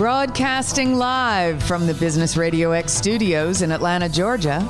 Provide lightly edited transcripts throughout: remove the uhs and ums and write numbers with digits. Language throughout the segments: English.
Broadcasting live from the Business Radio X studios in Atlanta, Georgia,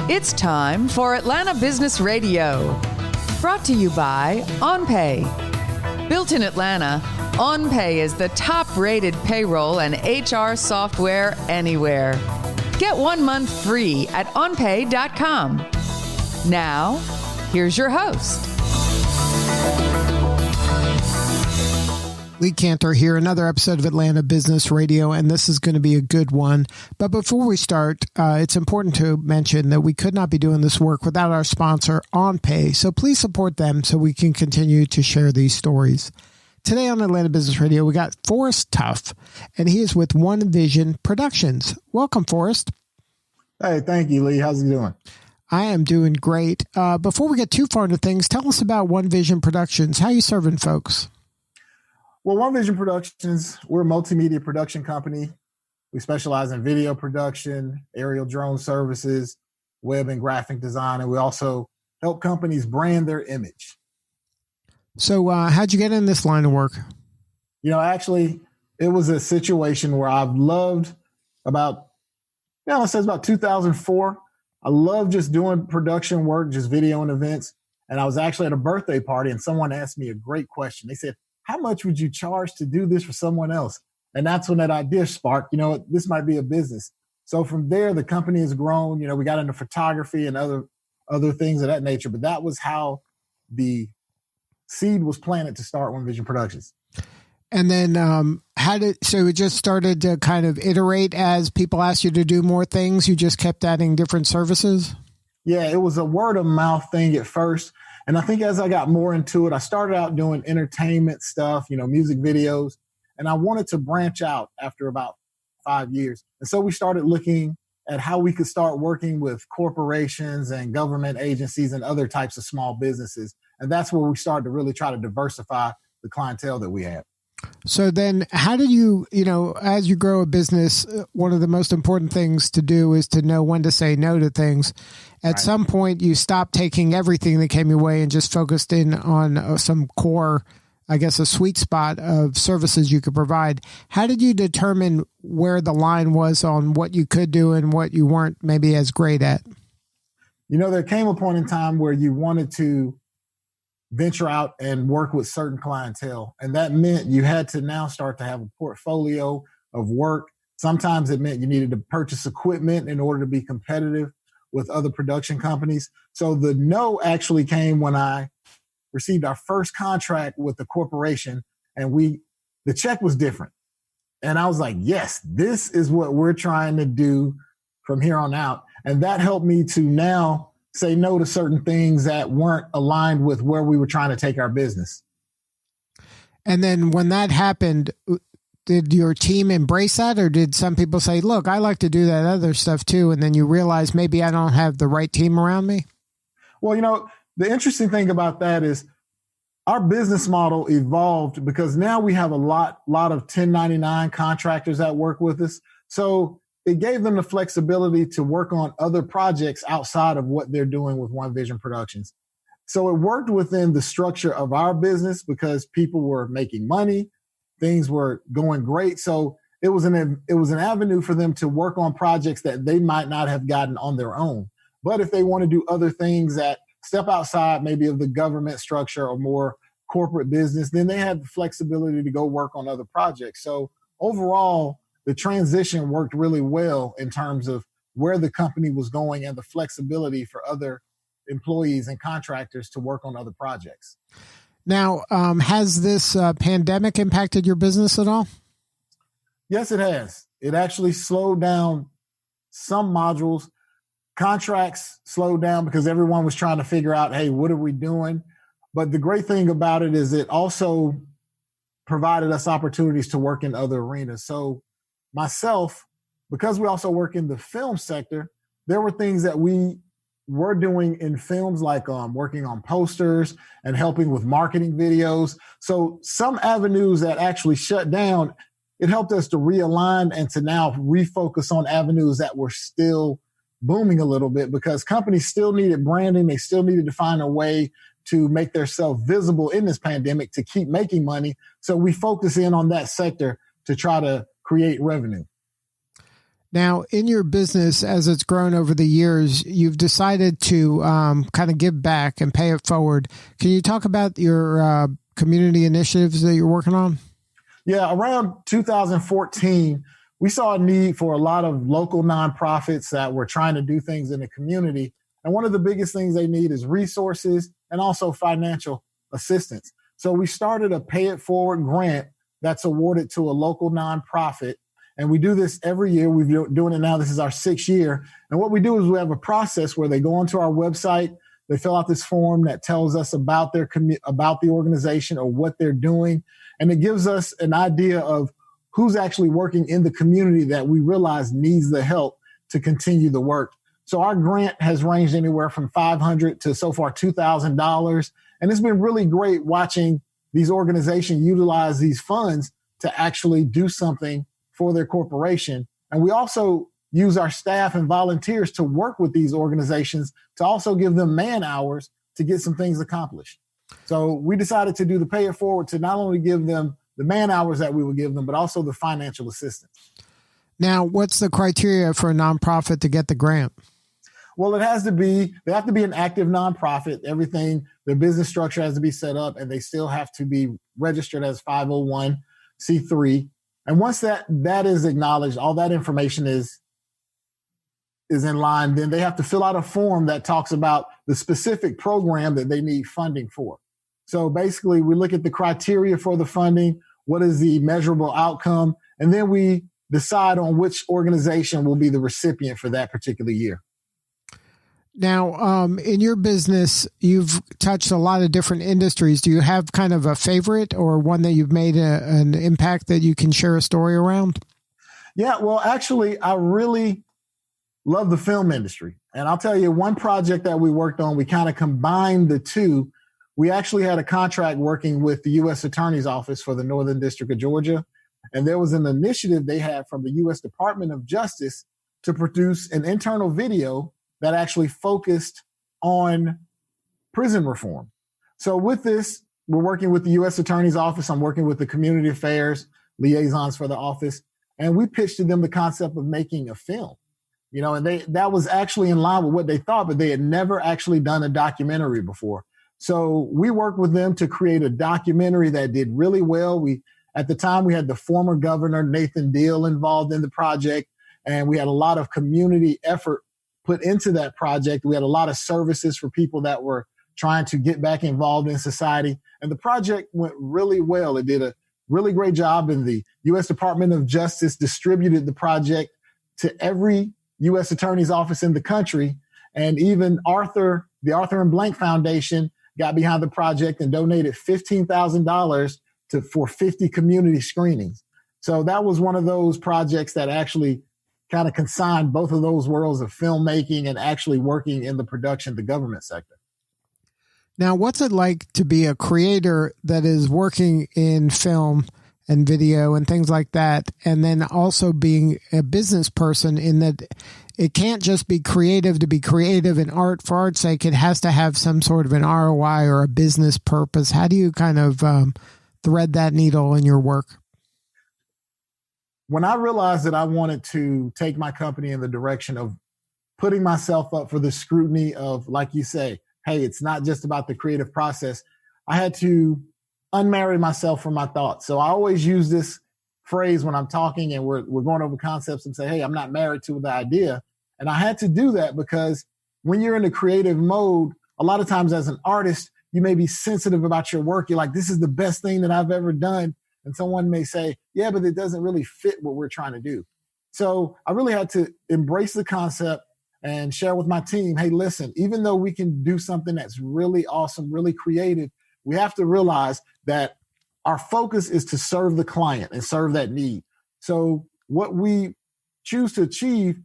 it's time for Atlanta Business Radio. Brought to you by OnPay. Built in Atlanta, OnPay is the top-rated payroll and HR software anywhere. Get 1 month free at onpay.com. Now, here's your host. Lee Kantor here, another episode of Atlanta Business Radio, and this is going to be a good one. But before we start, it's important to mention that we could not be doing this work without our sponsor, OnPay. So please support them so we can continue to share these stories. Today on Atlanta Business Radio, we got Forrest Tuff, and he is with One Vision Productions. Welcome, Forrest. Hey, thank you, Lee. How's it doing? I am doing great. Before we get too far into things, tell us about One Vision Productions. How are you serving folks? Well, One Vision Productions, we're a multimedia production company. We specialize in video production, aerial drone services, web and graphic design, and we also help companies brand their image. So how'd you get in this line of work? You know, actually, it was a situation where I've loved since about 2004. I love just doing production work, just video and events. And I was actually at a birthday party and someone asked me a great question. They said, how much would you charge to do this for someone else? And that's when that idea sparked, this might be a business. So from there, the company has grown. We got into photography and other things of that nature. But that was how the seed was planted to start One Vision Productions. And then so it just started to kind of iterate as people asked you to do more things? You just kept adding different services? Yeah, it was a word of mouth thing at first. And I think as I got more into it, I started out doing entertainment stuff, music videos, and I wanted to branch out after about 5 years. And so we started looking at how we could start working with corporations and government agencies and other types of small businesses. And that's where we started to really try to diversify the clientele that we have. So then how did you, as you grow a business, one of the most important things to do is to know when to say no to things. At some point, you stopped taking everything that came your way and just focused in on some core, I guess, a sweet spot of services you could provide. How did you determine where the line was on what you could do and what you weren't maybe as great at? There came a point in time where you wanted to venture out and work with certain clientele. And that meant you had to now start to have a portfolio of work. Sometimes it meant you needed to purchase equipment in order to be competitive with other production companies. So the no actually came when I received our first contract with the corporation, and the check was different. And I was like, yes, this is what we're trying to do from here on out. And that helped me to now say no to certain things that weren't aligned with where we were trying to take our business. And then when that happened, did your team embrace that, or did some people say, look, I like to do that other stuff too, and then you realize maybe I don't have the right team around me? Well, the interesting thing about that is our business model evolved because now we have a lot of 1099 contractors that work with us. So it gave them the flexibility to work on other projects outside of what they're doing with One Vision Productions. So it worked within the structure of our business because people were making money, things were going great. So it was an avenue for them to work on projects that they might not have gotten on their own. But if they want to do other things that step outside maybe of the government structure or more corporate business, then they had the flexibility to go work on other projects. So overall, the transition worked really well in terms of where the company was going and the flexibility for other employees and contractors to work on other projects. Now, has this pandemic impacted your business at all? Yes, it has. It actually slowed down some modules. Contracts slowed down because everyone was trying to figure out, hey, what are we doing? But the great thing about it is it also provided us opportunities to work in other arenas. So myself, because we also work in the film sector, there were things that we were doing in films like working on posters and helping with marketing videos. So some avenues that actually shut down, it helped us to realign and to now refocus on avenues that were still booming a little bit because companies still needed branding. They still needed to find a way to make themselves visible in this pandemic to keep making money. So we focus in on that sector to try to create revenue. Now, in your business, as it's grown over the years, you've decided to kind of give back and pay it forward. Can you talk about your community initiatives that you're working on? Yeah, around 2014, we saw a need for a lot of local nonprofits that were trying to do things in the community. And one of the biggest things they need is resources and also financial assistance. So we started a pay it forward grant that's awarded to a local nonprofit. And we do this every year. We've been doing it now. This is our 6th year. And what we do is we have a process where they go onto our website, they fill out this form that tells us about about the organization or what they're doing. And it gives us an idea of who's actually working in the community that we realize needs the help to continue the work. So our grant has ranged anywhere from $500 to so far $2,000. And it's been really great watching these organizations utilize these funds to actually do something for their corporation. And we also use our staff and volunteers to work with these organizations to also give them man hours to get some things accomplished. So we decided to do the pay it forward to not only give them the man hours that we would give them, but also the financial assistance. Now, what's the criteria for a nonprofit to get the grant? Well, they have to be an active nonprofit. Everything, their business structure has to be set up, and they still have to be registered as 501c3. And once that is acknowledged, all that information is in line, then they have to fill out a form that talks about the specific program that they need funding for. So basically, we look at the criteria for the funding, what is the measurable outcome, and then we decide on which organization will be the recipient for that particular year. Now, in your business, you've touched a lot of different industries. Do you have kind of a favorite or one that you've made an impact that you can share a story around? Yeah, well, actually, I really love the film industry. And I'll tell you one project that we worked on, we kind of combined the two. We actually had a contract working with the U.S. Attorney's Office for the Northern District of Georgia. And there was an initiative they had from the U.S. Department of Justice to produce an internal video that actually focused on prison reform. So with this, we're working with the U.S. Attorney's Office. I'm working with the community affairs liaisons for the office. And we pitched to them the concept of making a film, and that was actually in line with what they thought, but they had never actually done a documentary before. So we worked with them to create a documentary that did really well. At the time, we had the former governor, Nathan Deal, involved in the project, and we had a lot of community effort put into that project. We had a lot of services for people that were trying to get back involved in society. And the project went really well. It did a really great job, and the U.S. Department of Justice distributed the project to every U.S. Attorney's Office in the country. And even the Arthur and Blank Foundation got behind the project and donated $15,000 for 50 community screenings. So that was one of those projects that actually kind of consigned both of those worlds of filmmaking and actually working in the production, the government sector. Now, what's it like to be a creator that is working in film and video and things like that, and then also being a business person in that it can't just be creative to be creative and art for art's sake. It has to have some sort of an ROI or a business purpose. How do you kind of thread that needle in your work? When I realized that I wanted to take my company in the direction of putting myself up for the scrutiny of, like you say, hey, it's not just about the creative process, I had to unmarry myself from my thoughts. So I always use this phrase when I'm talking and we're going over concepts and say, hey, I'm not married to the idea. And I had to do that because when you're in a creative mode, a lot of times as an artist, you may be sensitive about your work. You're like, this is the best thing that I've ever done. And someone may say, yeah, but it doesn't really fit what we're trying to do. So I really had to embrace the concept and share with my team, hey, listen, even though we can do something that's really awesome, really creative, we have to realize that our focus is to serve the client and serve that need. So what we choose to achieve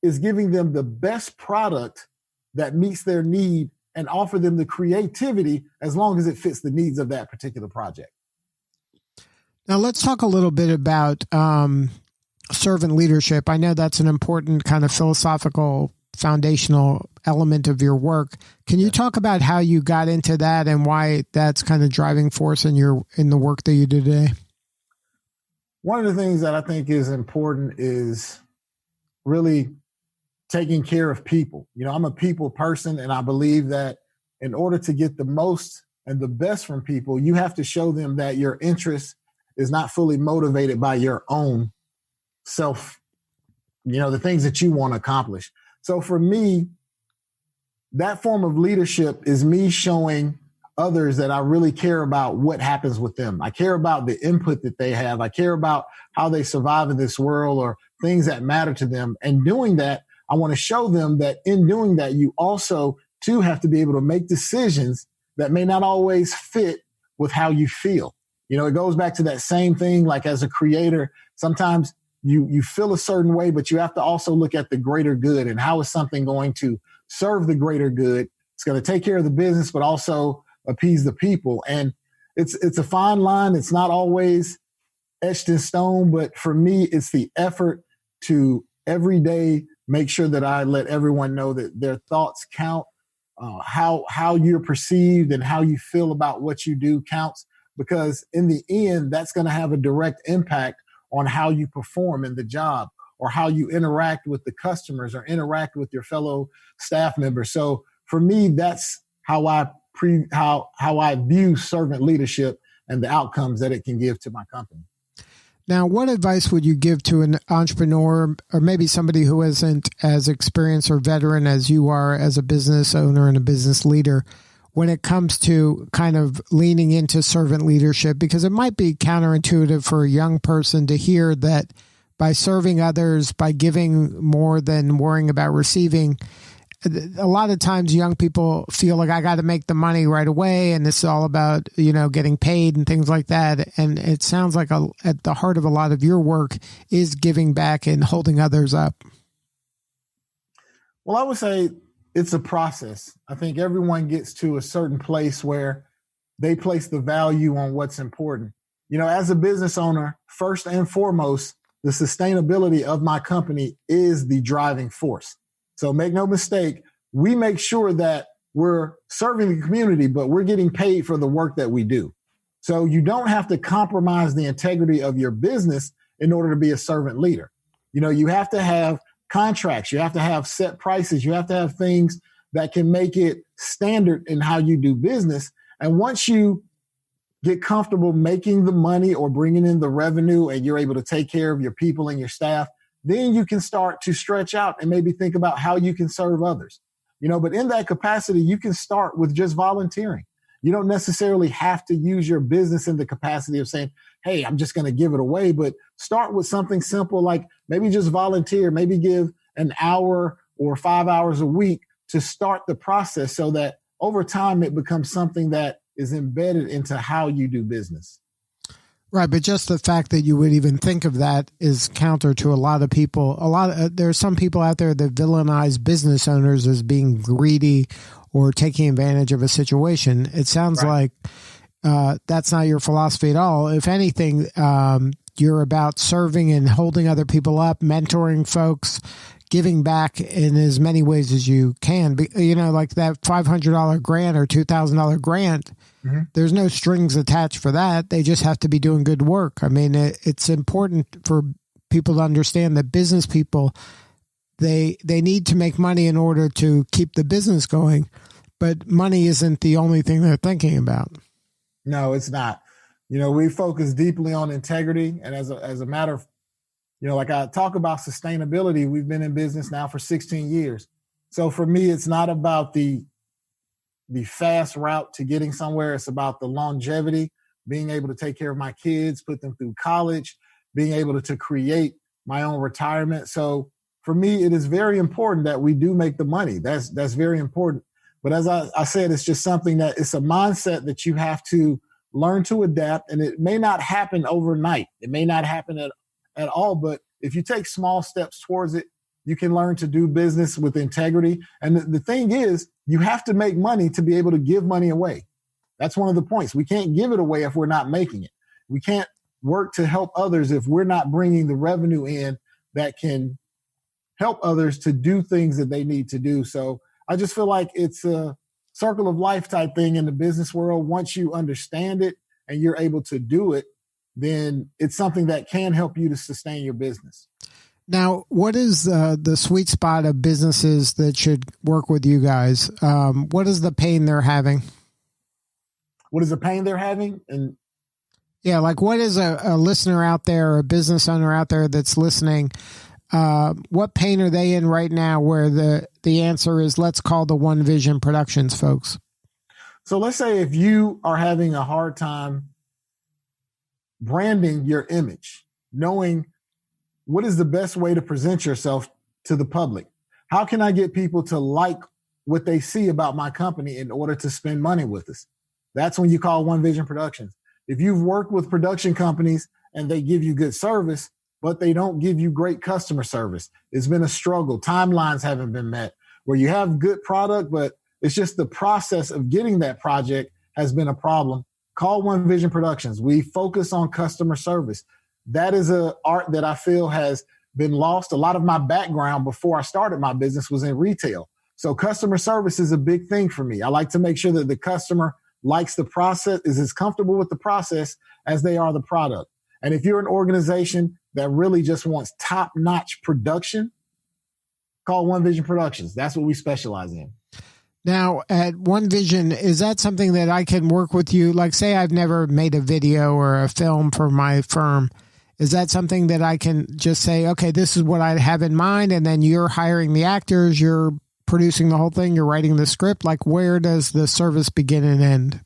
is giving them the best product that meets their need and offer them the creativity as long as it fits the needs of that particular project. Now, let's talk a little bit about servant leadership. I know that's an important kind of philosophical, foundational element of your work. Can you talk about how you got into that and why that's kind of driving force in the work that you do today? one of the things that I think is important is really taking care of people. I'm a people person, and I believe that in order to get the most and the best from people, you have to show them that your interest is not fully motivated by your own self, the things that you want to accomplish. So for me, that form of leadership is me showing others that I really care about what happens with them. I care about the input that they have. I care about how they survive in this world or things that matter to them. And doing that, I want to show them that in doing that, you also too have to be able to make decisions that may not always fit with how you feel. It goes back to that same thing, like as a creator, sometimes you feel a certain way, but you have to also look at the greater good and how is something going to serve the greater good. It's going to take care of the business, but also appease the people. And it's a fine line. It's not always etched in stone, but for me, it's the effort to every day make sure that I let everyone know that their thoughts count, how you're perceived and how you feel about what you do counts, because in the end, that's going to have a direct impact on how you perform in the job or how you interact with the customers or interact with your fellow staff members. So for me, that's how I view servant leadership and the outcomes that it can give to my company. Now, what advice would you give to an entrepreneur or maybe somebody who isn't as experienced or veteran as you are as a business owner and a business leader when it comes to kind of leaning into servant leadership? Because it might be counterintuitive for a young person to hear that by serving others, by giving more than worrying about receiving, a lot of times young people feel like I got to make the money right away, and it's all about, getting paid and things like that. And it sounds like at the heart of a lot of your work is giving back and holding others up. Well, I would say it's a process. I think everyone gets to a certain place where they place the value on what's important. As a business owner, first and foremost, the sustainability of my company is the driving force. So make no mistake, we make sure that we're serving the community, but we're getting paid for the work that we do. So you don't have to compromise the integrity of your business in order to be a servant leader. You have to have contracts. You have to have set prices. You have to have things that can make it standard in how you do business. And once you get comfortable making the money or bringing in the revenue and you're able to take care of your people and your staff, then you can start to stretch out and maybe think about how you can serve others. But in that capacity, you can start with just volunteering. You don't necessarily have to use your business in the capacity of saying, hey, I'm just going to give it away, but start with something simple like maybe just volunteer, maybe give an hour or 5 hours a week to start the process so that over time it becomes something that is embedded into how you do business. Right, but just the fact that you would even think of that is counter to a lot of people. There are some people out there that villainize business owners as being greedy or taking advantage of a situation. It sounds like that's not your philosophy at all. If anything, you're about serving and holding other people up, mentoring folks, giving back in as many ways as you can. Like that $500 grant or $2,000 grant. Mm-hmm. There's no strings attached for that. They just have to be doing good work. I mean, it's important for people to understand that business people, they need to make money in order to keep the business going, but money isn't the only thing they're thinking about. No, it's not. We focus deeply on integrity, and as a matter of, like I talk about sustainability, we've been in business now for 16 years. So for me, it's not about the fast route to getting somewhere. It's about the longevity, being able to take care of my kids, put them through college, being able to create my own retirement. So for me, it is very important that we do make the money. That's very important. But as I said, it's just something that it's a mindset that you have to learn to adapt. And it may not happen overnight. It may not happen at all. But if you take small steps towards it, you can learn to do business with integrity. And the thing is, you have to make money to be able to give money away. That's one of the points. We can't give it away if we're not making it. We can't work to help others if we're not bringing the revenue in that can help others to do things that they need to do. So I just feel like it's a circle of life type thing in the business world. Once you understand it and you're able to do it, then it's something that can help you to sustain your business. Now, what is the sweet spot of businesses that should work with you guys? What is the pain they're having? What is the pain they're having? And yeah, like what is a listener out there, or a business owner out there that's listening? What pain are they in right now where the answer is, let's call the One Vision Productions folks? So let's say if you are having a hard time branding your image, knowing what is the best way to present yourself to the public? How can I get people to like what they see about my company in order to spend money with us? That's when you call One Vision Productions. If you've worked with production companies and they give you good service, but they don't give you great customer service, it's been a struggle. Timelines haven't been met. Where you have good product, but it's just the process of getting that project has been a problem. Call One Vision Productions. We focus on customer service. That is an art that I feel has been lost. A lot of my background before I started my business was in retail. So customer service is a big thing for me. I like to make sure that the customer likes the process, is as comfortable with the process as they are the product. And if you're an organization that really just wants top-notch production, call One Vision Productions. That's what we specialize in. Now, at One Vision, is that something that I can work with you? Like, say I've never made a video or a film for my firm. Is that something that I can just say, okay, this is what I have in mind, and then you're hiring the actors, you're producing the whole thing, you're writing the script? Like, where does the service begin and end?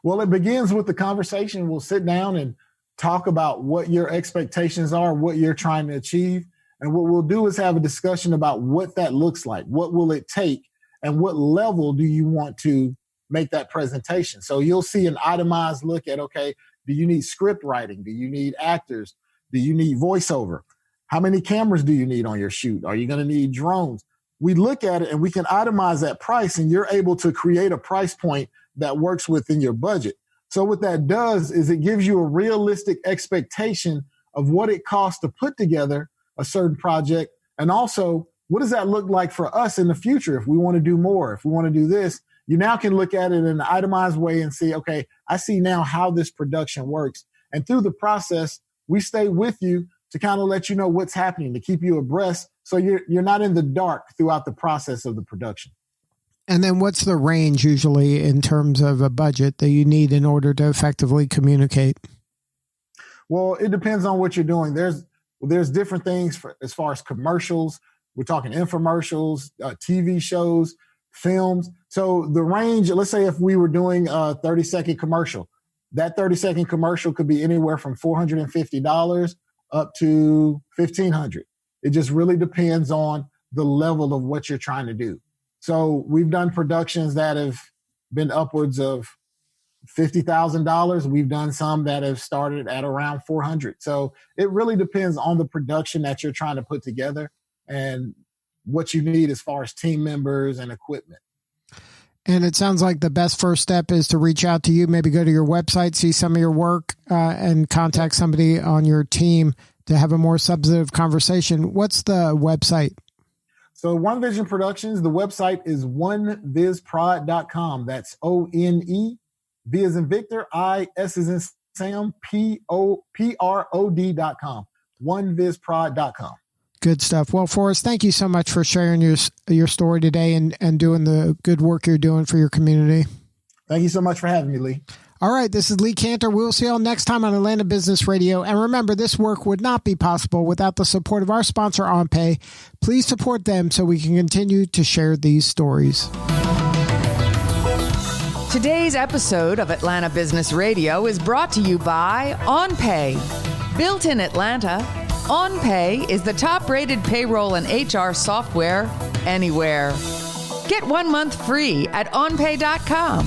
Well, it begins with the conversation. We'll sit down and talk about what your expectations are, what you're trying to achieve. And what we'll do is have a discussion about what that looks like. What will it take? And what level do you want to make that presentation? So you'll see an itemized look at, okay, do you need script writing? Do you need actors? Do you need voiceover? How many cameras do you need on your shoot? Are you going to need drones? We look at it and we can itemize that price, and you're able to create a price point that works within your budget. So what that does is it gives you a realistic expectation of what it costs to put together a certain project. And also, what does that look like for us in the future? If we want to do more, if we want to do this, you now can look at it in an itemized way and see, okay, I see now how this production works. And through the process, we stay with you to kind of let you know what's happening, to keep you abreast, so you're not in the dark throughout the process of the production. And then what's the range usually in terms of a budget that you need in order to effectively communicate? Well, it depends on what you're doing. There's different things as far as commercials. We're talking infomercials, TV shows, films. So the range, let's say if we were doing a 30-second commercial, that 30-second commercial could be anywhere from $450 up to $1,500. It just really depends on the level of what you're trying to do. So we've done productions that have been upwards of $50,000. We've done some that have started at around $400. So it really depends on the production that you're trying to put together and what you need as far as team members and equipment. And it sounds like the best first step is to reach out to you, maybe go to your website, see some of your work, and contact somebody on your team to have a more substantive conversation. What's the website? So One Vision Productions, the website is onevizprod.com. That's ONE, V as in Victor, I, S as in Sam, POPROD.com. onevizprod.com. Good stuff. Well, Forrest, thank you so much for sharing your story today and doing the good work you're doing for your community. Thank you so much for having me, Lee. All right, this is Lee Kantor. We'll see you all next time on Atlanta Business Radio. And remember, this work would not be possible without the support of our sponsor, OnPay. Please support them so we can continue to share these stories. Today's episode of Atlanta Business Radio is brought to you by OnPay. Built in Atlanta, OnPay is the top-rated payroll and HR software anywhere. Get 1 month free at onpay.com.